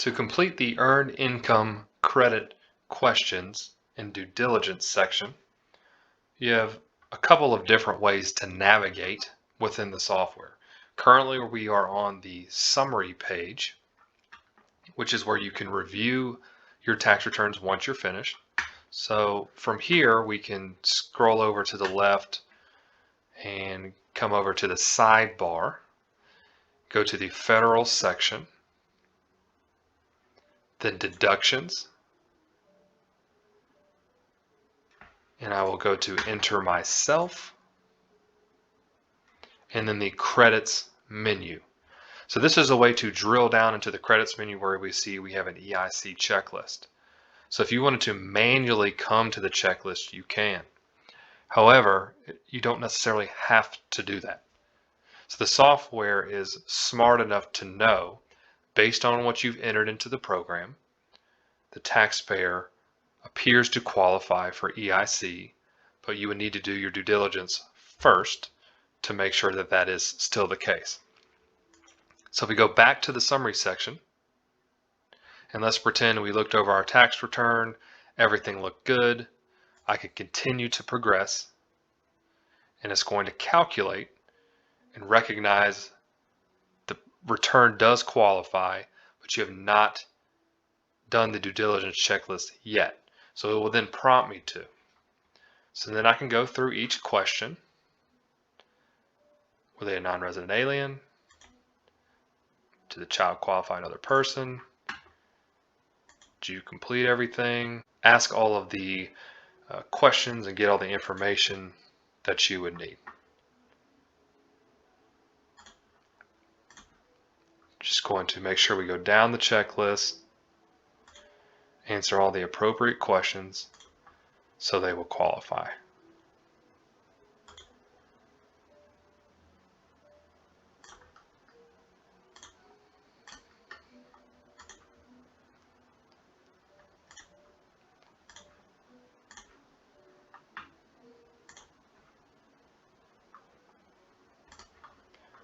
To complete the Earned Income Credit questions in due diligence section, you have a couple of different ways to navigate within the software. Currently, we are on the summary page, which is where you can review your tax returns once you're finished. So from here, we can scroll over to the left and come over to the sidebar, go to the federal section, then deductions, and I will go to enter myself, and then the credits menu. So this is a way to drill down into the credits menu where we see we have an EIC checklist. So if you wanted to manually come to the checklist, you can. However, you don't necessarily have to do that. So the software is smart enough to know, based on what you've entered into the program, the taxpayer appears to qualify for EIC, but you would need to do your due diligence first to make sure that that is still the case. So if we go back to the summary section, and let's pretend we looked over our tax return, everything looked good, I could continue to progress, and it's going to calculate and recognize the return does qualify, but you have not done the due diligence checklist yet. So it will then prompt me to. So then I can go through each question. Were they a non-resident alien? Did the child qualify another person? Did you complete everything? Ask all of the questions and get all the information that you would need. Just going to make sure we go down the checklist, answer all the appropriate questions so they will qualify.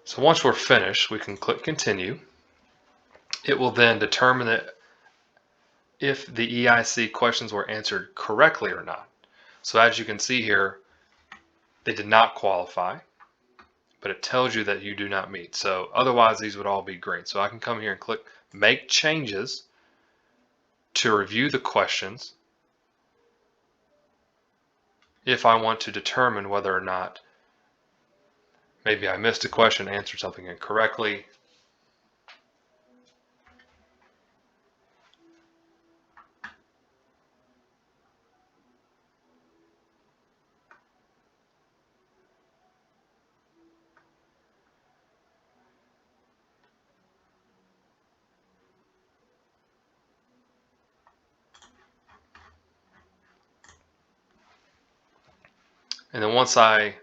So once we're finished, we can click continue. It will then determine that if the EIC questions were answered correctly or not. So as you can see here, they did not qualify, but it tells you that you do not meet. So otherwise these would all be green. So I can come here and click make changes to review the questions if I want to determine whether or not maybe I missed a question, answered something incorrectly. And then once I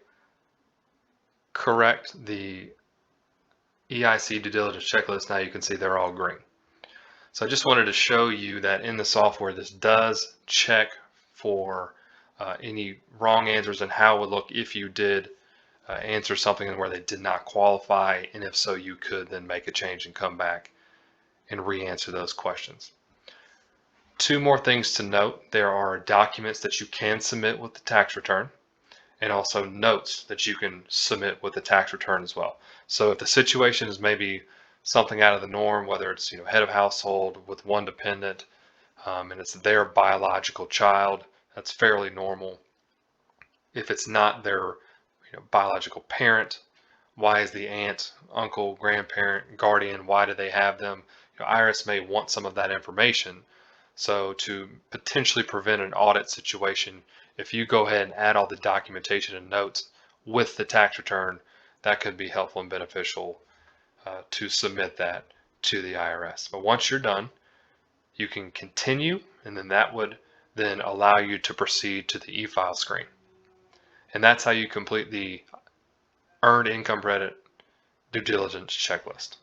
correct the EIC due diligence checklist, now you can see they're all green. So I just wanted to show you that in the software, this does check for any wrong answers and how it would look if you did answer something where they did not qualify, and if so, you could then make a change and come back and re-answer those questions. Two more things to note. There are documents that you can submit with the tax return, and also notes that you can submit with the tax return as well. So if the situation is maybe something out of the norm, whether it's head of household with one dependent, and it's their biological child, that's fairly normal. If it's not their biological parent, why is the aunt, uncle, grandparent, guardian, why do they have them? IRS may want some of that information. So to potentially prevent an audit situation, if you go ahead and add all the documentation and notes with the tax return, that could be helpful and beneficial to submit that to the IRS. But once you're done, you can continue, and then that would then allow you to proceed to the e-file screen. And that's how you complete the Earned Income Credit Due Diligence Checklist.